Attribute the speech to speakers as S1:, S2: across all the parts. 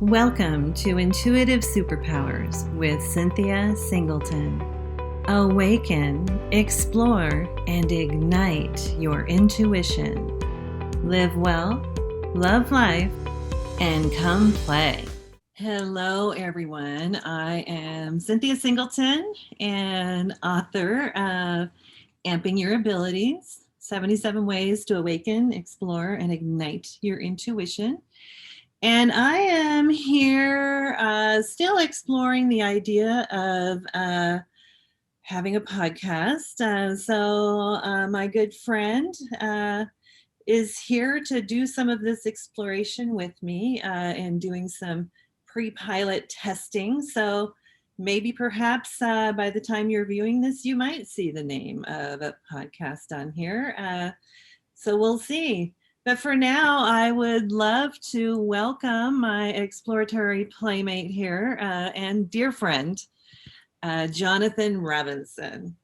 S1: Welcome to Intuitive Superpowers with Cynthia Singleton. Awaken, explore, and ignite your intuition. Live well, love life, and come play. Hello, everyone. I am Cynthia Singleton, and author of Amping Your Abilities, 77 Ways to Awaken, Explore, and Ignite Your Intuition. And I am here still exploring the idea of having a podcast. My good friend is here to do some of this exploration with me and doing some pre-pilot testing. So maybe perhaps by the time you're viewing this, you might see the name of a podcast on here. So we'll see. But for now, I would love to welcome my exploratory playmate here and dear friend, Jonathan Robinson.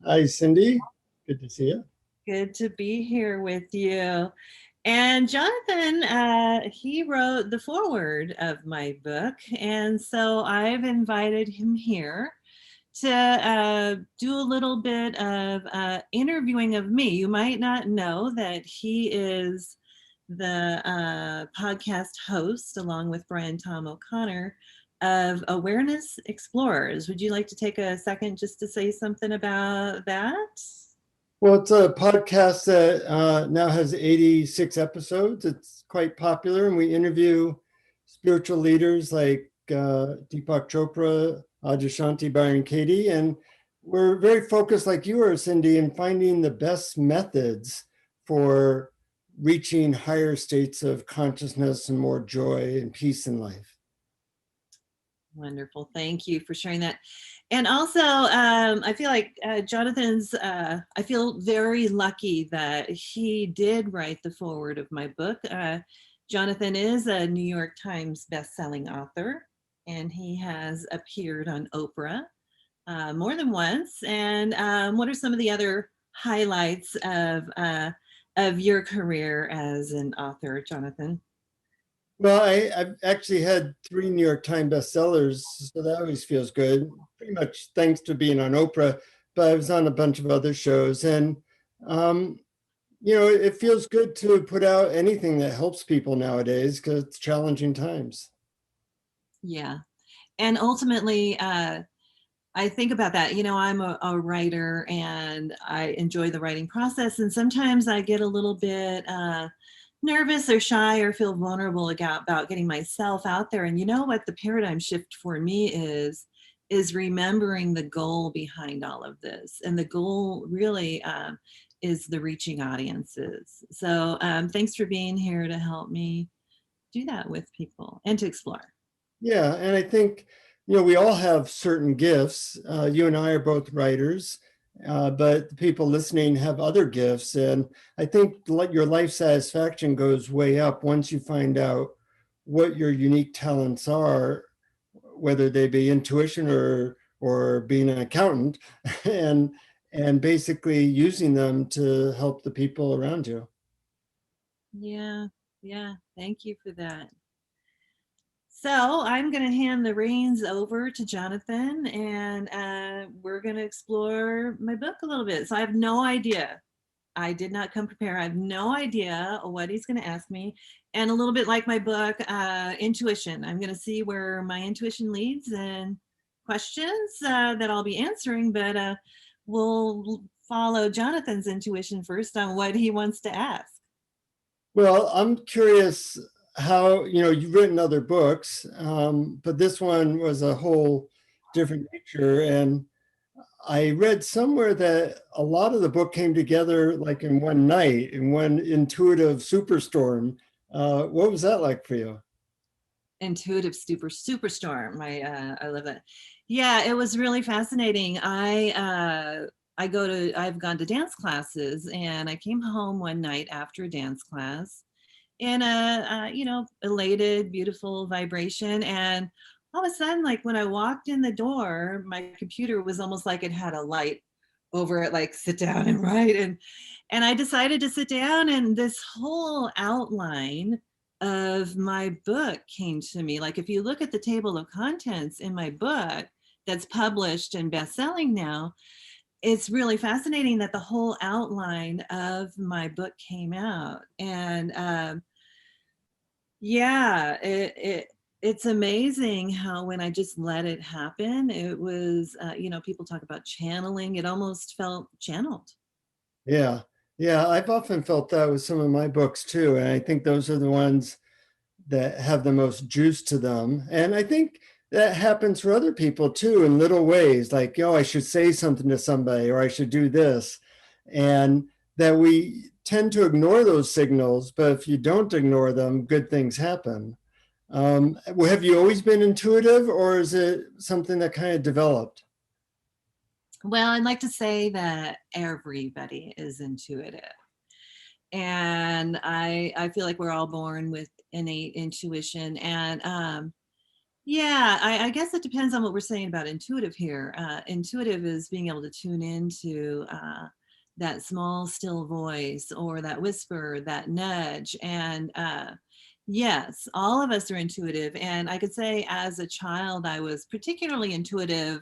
S2: Hi, Cindy. Good to see you.
S1: Good to be here with you. And Jonathan, he wrote the foreword of my book. And so I've invited him here to do a little bit of interviewing of me. You might not know that he is the podcast host, along with Brian Tom O'Connor, of Awareness Explorers. Would you like to take a second just to say something about that?
S2: Well, it's a podcast that now has 86 episodes. It's quite popular, and we interview spiritual leaders like Deepak Chopra, Adyashanti, Byron Katie, and we're very focused, like you are, Cindy, in finding the best methods for reaching higher states of consciousness and more joy and peace in life.
S1: Wonderful. Thank you for sharing that. And also, I feel like Jonathan's, I feel very lucky that he did write the foreword of my book. Jonathan is a New York Times bestselling author, and he has appeared on Oprah more than once. And what are some of the other highlights of your career as an author, Jonathan?
S2: Well, I've actually had 3 New York Times bestsellers, so that always feels good. Pretty much thanks to being on Oprah, but I was on a bunch of other shows. And, it feels good to put out anything that helps people nowadays because it's challenging times.
S1: Yeah. And ultimately, I think about that. I'm a writer and I enjoy the writing process. And sometimes I get a little bit nervous or shy or feel vulnerable about getting myself out there. And you know what the paradigm shift for me is remembering the goal behind all of this. And the goal really is the reaching audiences. So thanks for being here to help me do that with people and to explore.
S2: Yeah, and I think, we all have certain gifts. You and I are both writers, but the people listening have other gifts. And I think your life satisfaction goes way up once you find out what your unique talents are, whether they be intuition or being an accountant, and basically using them to help the people around you.
S1: Yeah. Thank you for that. So I'm going to hand the reins over to Jonathan, and we're going to explore my book a little bit. So I have no idea. I did not come prepared. I have no idea what he's going to ask me. And a little bit like my book, intuition. I'm going to see where my intuition leads and questions that I'll be answering, but we'll follow Jonathan's intuition first on what he wants to ask.
S2: Well, I'm curious how, you've written other books, but this one was a whole different nature. And I read somewhere that a lot of the book came together like in one night, in one intuitive superstorm. What was that like for you?
S1: Intuitive superstorm. I love that. Yeah, it was really fascinating. I've gone to dance classes, and I came home one night after a dance class in a elated, beautiful vibration. And all of a sudden, like when I walked in the door, my computer was almost like it had a light over it, like sit down and write. And I decided to sit down, and this whole outline of my book came to me. Like if you look at the table of contents in my book that's published and best-selling now, it's really fascinating that the whole outline of my book came out. And yeah, it's amazing how when I just let it happen, it was, people talk about channeling. It almost felt channeled.
S2: Yeah. Yeah. I've often felt that with some of my books too. And I think those are the ones that have the most juice to them. And I think that happens for other people too in little ways, like, I should say something to somebody or I should do this. And that we tend to ignore those signals, but if you don't ignore them, good things happen. Have you always been intuitive, or is it something that kind of developed?
S1: Well, I'd like to say that everybody is intuitive. And I feel like we're all born with innate intuition. And yeah, I guess it depends on what we're saying about intuitive here. Intuitive is being able to tune into that small, still voice or that whisper, that nudge. And yes, all of us are intuitive. And I could say as a child, I was particularly intuitive,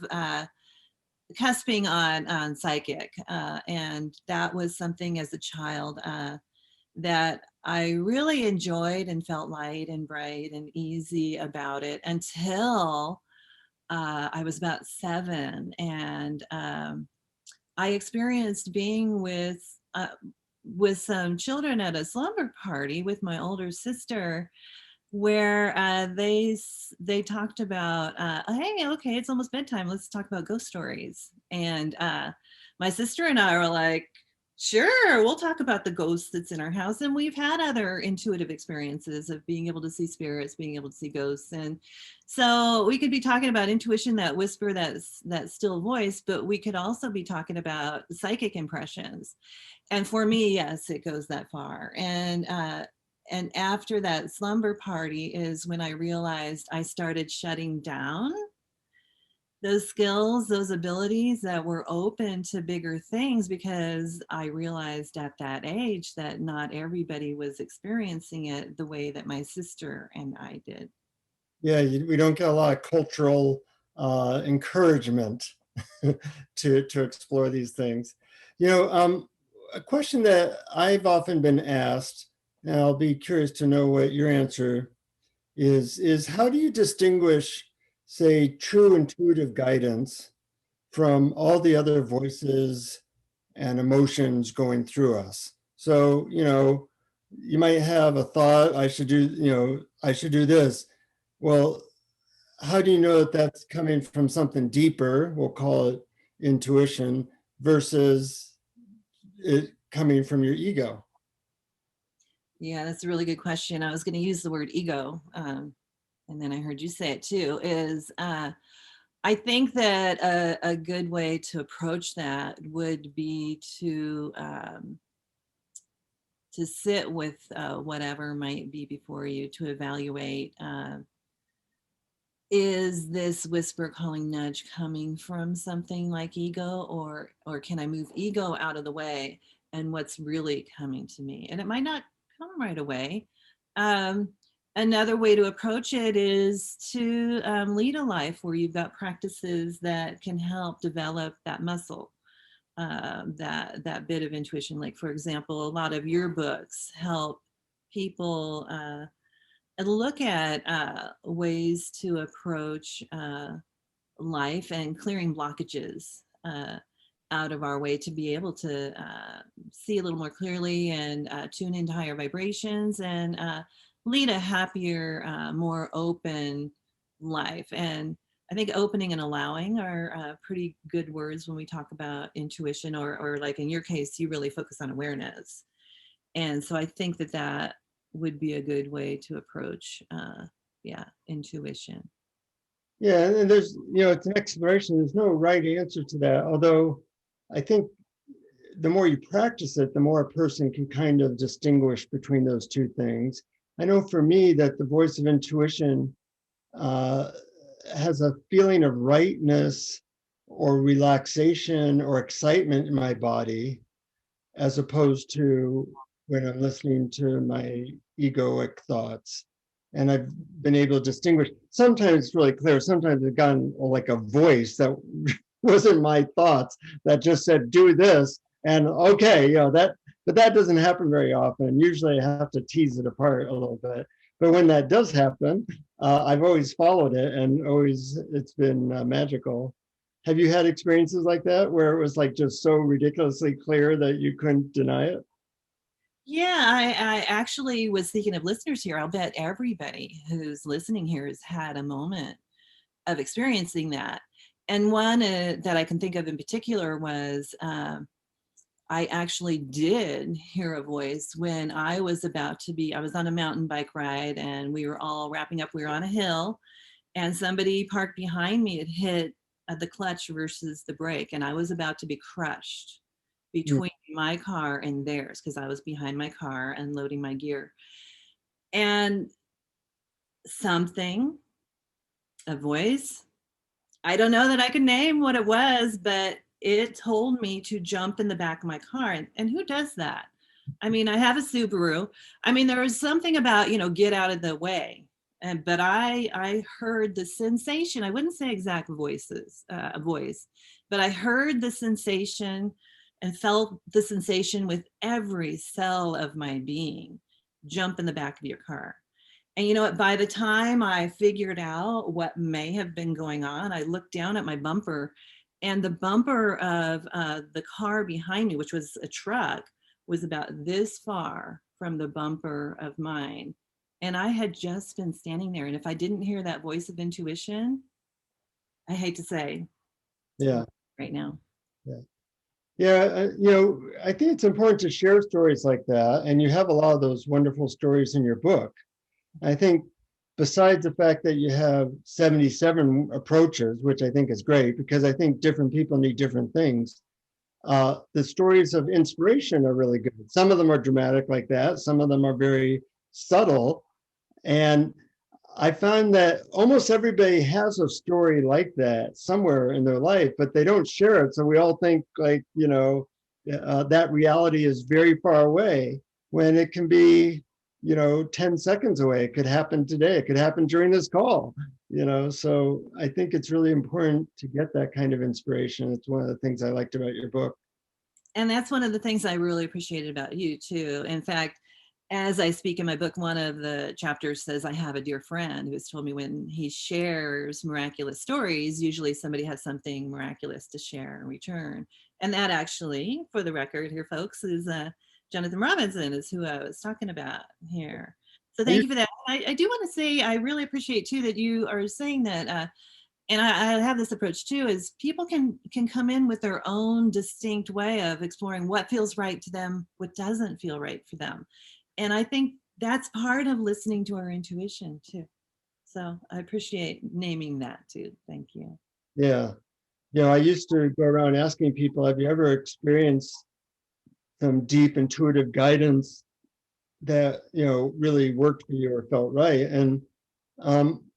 S1: cusping on psychic. And that was something as a child that I really enjoyed and felt light and bright and easy about it until I was about 7. And I experienced being with some children at a slumber party with my older sister, where they talked about, hey, okay, it's almost bedtime, let's talk about ghost stories. And my sister and I were like, sure, we'll talk about the ghost that's in our house. And we've had other intuitive experiences of being able to see spirits, being able to see ghosts. And so we could be talking about intuition, that whisper, that still voice, but we could also be talking about psychic impressions. And for me, yes, it goes that far. And after that slumber party is when I realized I started shutting down those skills, those abilities that were open to bigger things, because I realized at that age that not everybody was experiencing it the way that my sister and I did.
S2: Yeah, we don't get a lot of cultural encouragement to explore these things. A question that I've often been asked, and I'll be curious to know what your answer is how do you distinguish, say, true intuitive guidance from all the other voices and emotions going through us? So, you might have a thought, I should do this. Well, how do you know that that's coming from something deeper? We'll call it intuition versus it coming from your ego.
S1: Yeah, that's a really good question. I was going to use the word ego, and then I heard you say it too, is I think that a good way to approach that would be to sit with whatever might be before you, to evaluate, is this whisper calling nudge coming from something like ego, or can I move ego out of the way and what's really coming to me? And it might not come right away. Um, Another way to approach it is to lead a life where you've got practices that can help develop that muscle, that bit of intuition. Like, for example, a lot of your books help people look at ways to approach life and clearing blockages out of our way to be able to see a little more clearly and tune into higher vibrations and lead a happier, more open life. And I think opening and allowing are pretty good words when we talk about intuition, or like in your case, you really focus on awareness. And so I think that would be a good way to approach, intuition.
S2: Yeah, and there's, it's an exploration. There's no right answer to that. Although I think the more you practice it, the more a person can kind of distinguish between those two things. I know for me that the voice of intuition has a feeling of rightness or relaxation or excitement in my body, as opposed to when I'm listening to my egoic thoughts. And I've been able to distinguish. Sometimes it's really clear. Sometimes it's gotten like a voice that wasn't my thoughts that just said, do this. And okay, that, but that doesn't happen very often. Usually I have to tease it apart a little bit. But when that does happen, I've always followed it and always, it's been magical. Have you had experiences like that where it was like just so ridiculously clear that you couldn't deny it?
S1: Yeah, I actually was thinking of listeners here. I'll bet everybody who's listening here has had a moment of experiencing that. And one that I can think of in particular was I actually did hear a voice when I was I was on a mountain bike ride and we were all wrapping up. We were on a hill and somebody parked behind me had hit the clutch versus the brake, and I was about to be crushed
S2: Mm.
S1: between my car and theirs because I was behind my car and loading my gear. And something, a voice, I don't know that I can name what it was, but it told me to jump in the back of my car. And who does that? I mean, I have a Subaru. I mean, there was something about, get out of the way. But I heard the sensation. I wouldn't say exact voice, but I heard the sensation and felt the sensation with every cell of my being. Jump in the back of your car. And you know what? By the time I figured out what may have been going on, I looked down at my bumper, and the bumper of the car behind me, which was a truck, was about this far from the bumper of mine. And I had just been standing there. And if I didn't hear that voice of intuition, I hate to say
S2: Yeah.
S1: right now.
S2: Yeah. Yeah, I think it's important to share stories like that, and you have a lot of those wonderful stories in your book. I think besides the fact that you have 77 approaches, which I think is great because I think different people need different things, the stories of inspiration are really good. Some of them are dramatic like that. Some of them are very subtle. And I found that almost everybody has a story like that somewhere in their life, but they don't share it. So we all think like, that reality is very far away when it can be, 10 seconds away. It could happen today. It could happen during this call, So I think it's really important to get that kind of inspiration. It's one of the things I liked about your book.
S1: And that's one of the things I really appreciated about you too. In fact, as I speak in my book, one of the chapters says, I have a dear friend who has told me when he shares miraculous stories, usually somebody has something miraculous to share in return. And that actually, for the record here, folks, is Jonathan Robinson is who I was talking about here. So thank you for that. I do want to say, I really appreciate too that you are saying that and I have this approach too, is people can come in with their own distinct way of exploring what feels right to them, what doesn't feel right for them. And I think that's part of listening to our intuition too. So I appreciate naming that too. Thank you.
S2: Yeah. I used to go around asking people, have you ever experienced some deep intuitive guidance that, really worked for you or felt right? And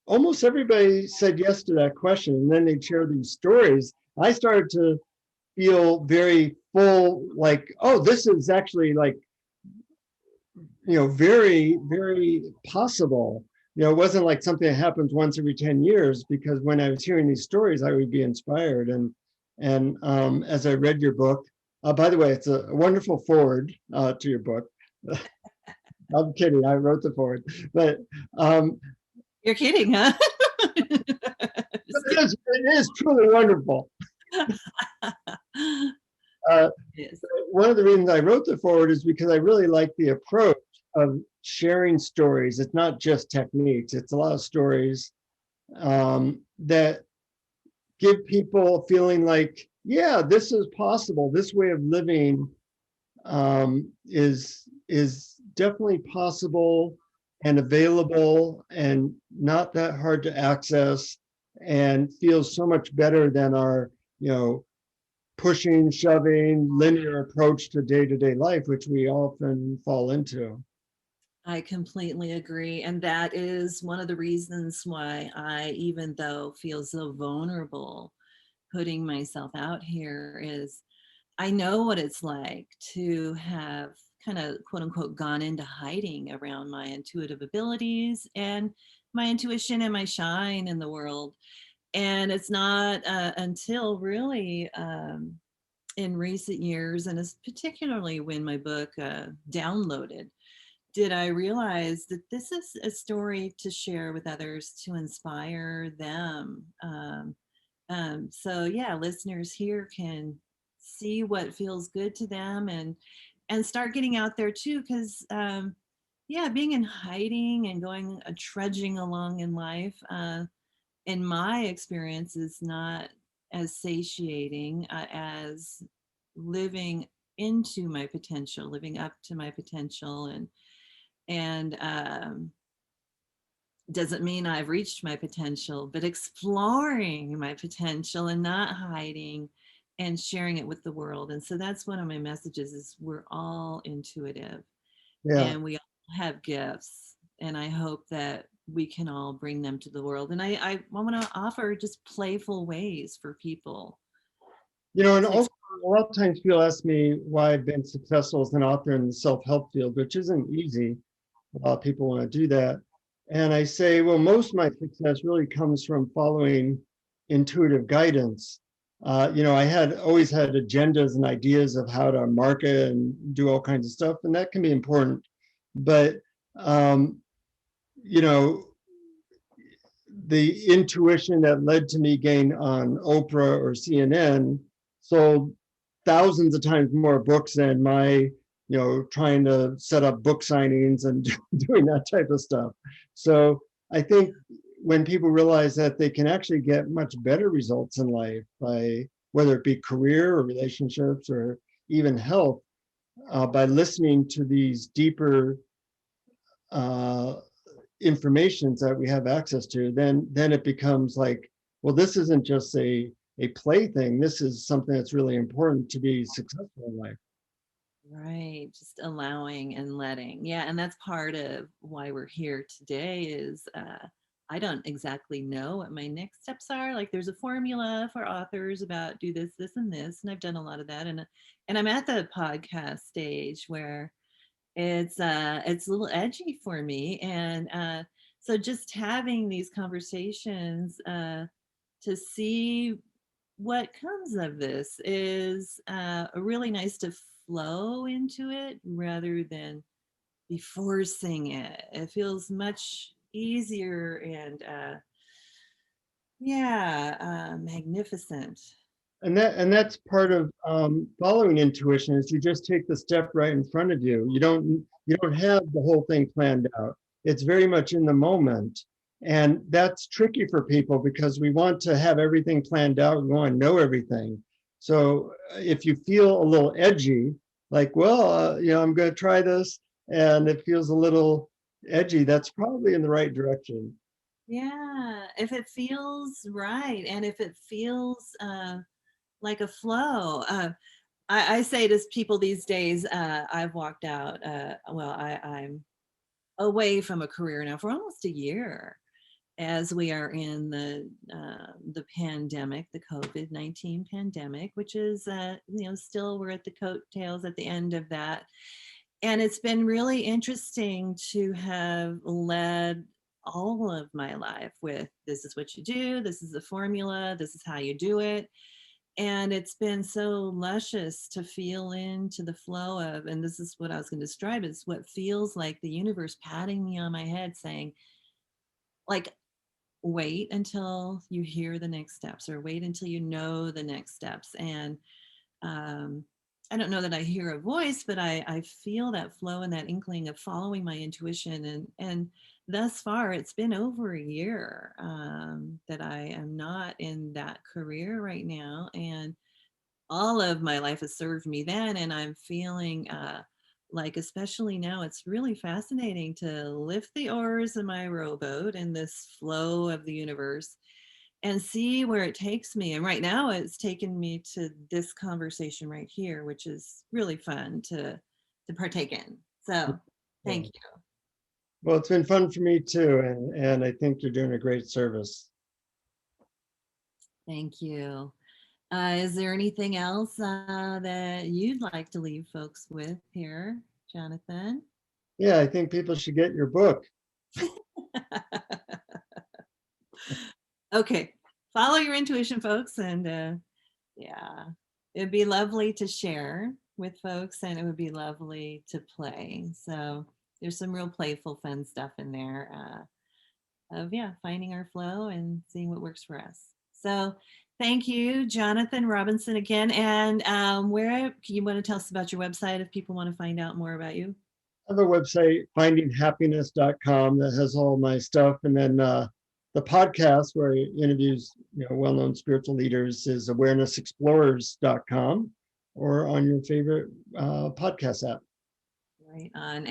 S2: almost everybody said yes to that question. And then they'd share these stories. I started to feel very full, like, oh, this is actually like, very, very possible. It wasn't like something that happens once every 10 years, because when I was hearing these stories, I would be inspired. And as I read your book, by the way, it's a wonderful foreword to your book. I'm kidding, I wrote the foreword, but
S1: You're kidding, huh?
S2: it is truly wonderful.
S1: Yes.
S2: One of the reasons I wrote the foreword is because I really like the approach of sharing stories. It's not just techniques, it's a lot of stories that give people feeling like, yeah, this is possible. This way of living is definitely possible and available and not that hard to access, and feels so much better than our, pushing, shoving, linear approach to day-to-day life, which we often fall into.
S1: I completely agree. And that is one of the reasons why I, even though feel so vulnerable putting myself out here, is I know what it's like to have kind of quote unquote gone into hiding around my intuitive abilities and my intuition and my shine in the world. And it's not until really in recent years, and particularly when my book downloaded, did I realize that this is a story to share with others to inspire them. So yeah, listeners here can see what feels good to them and start getting out there too, because yeah, being in hiding and going trudging along in life, in my experience, is not as satiating as living into my potential, living up to my potential, and doesn't mean I've reached my potential, but exploring my potential and not hiding and sharing it with the world. And so that's one of my messages: is we're all intuitive
S2: Yeah.
S1: and we all have gifts. And I hope that we can all bring them to the world. And I want to offer just playful ways for people
S2: And
S1: to
S2: also a lot of times people ask me why I've been successful as an author in the self-help field, which isn't easy. A lot of people want to do that. And I say, well, most of my success really comes from following intuitive guidance. I had always had agendas and ideas of how to market and do all kinds of stuff, and that can be important. But um, you know, the intuition that led to me getting on Oprah or CNN sold thousands of times more books than my, trying to set up book signings and doing that type of stuff. So I think when people realize that they can actually get much better results in life by whether it be career or relationships or even health, by listening to these deeper uh, informations that we have access to, then it becomes like, well, this isn't just a play thing. This is something that's really important to be successful in life.
S1: right, just allowing and letting. Yeah, and that's part of why we're here today. Is I don't exactly know what my next steps are. Like, there's a formula for authors about do this, this, and this, and I've done a lot of that. And I'm at the podcast stage where it's a little edgy for me, and so just having these conversations to see what comes of this is really nice, to flow into it rather than be forcing it. It feels much easier and yeah, magnificent.
S2: And that's part of following intuition, is you just take the step right in front of you. You don't have the whole thing planned out. It's very much in the moment, and that's tricky for people because we want to have everything planned out. We want to know everything. So if you feel a little edgy, like, well, I'm going to try this, and it feels a little edgy, that's probably in the right direction.
S1: Yeah, if it feels right and if it feels like a flow. I say to people these days, I've walked out, I'm away from a career now for almost a year, as we are in the pandemic, the COVID-19 pandemic, which is, still we're at the coattails at the end of that. And it's been really interesting to have led all of my life with, this is what you do, this is the formula, this is how you do it. And it's been so luscious to feel into the flow of, and this is what I was going to describe, is what feels like the universe patting me on my head saying, like, wait until you hear the next steps, or wait until you know the next steps. And um, I don't know that I hear a voice, but I feel that flow and that inkling of following my intuition. And thus far, it's been over a year that I am not in that career right now. And all of my life has served me then, and I'm feeling like, especially now, it's really fascinating to lift the oars of my rowboat in this flow of the universe and see where it takes me. And right now it's taken me to this conversation right here, which is really fun to partake in. So thank
S2: Yeah.
S1: you.
S2: Well, it's been fun for me too, and I think you're doing a great service.
S1: Thank you. Is there anything else that you'd like to leave folks with here? Jonathan?
S2: Yeah, I think people should get your book.
S1: Okay, follow your intuition, folks, and yeah, it'd be lovely to share with folks, and it would be lovely to play. So there's some real playful, fun stuff in there of finding our flow and seeing what works for us. So thank you, Jonathan Robinson, again. And where you want to tell us about your website if people want to find out more about you?
S2: I have a website, findinghappiness.com, that has all my stuff. And then the podcast where I interviews well-known spiritual leaders is awarenessexplorers.com, or on your favorite podcast app.
S1: Right on.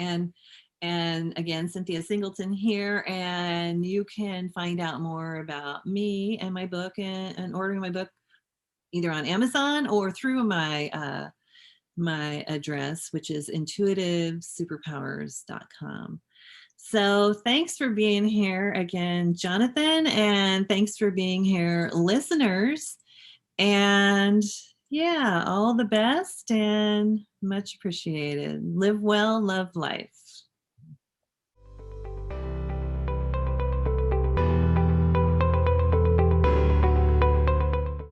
S1: And again, Cynthia Singleton here, and you can find out more about me and my book and ordering my book either on Amazon or through my my address, which is intuitivesuperpowers.com. So thanks for being here again, Jonathan, and thanks for being here, listeners. And yeah, all the best and much appreciated. Live well, love life.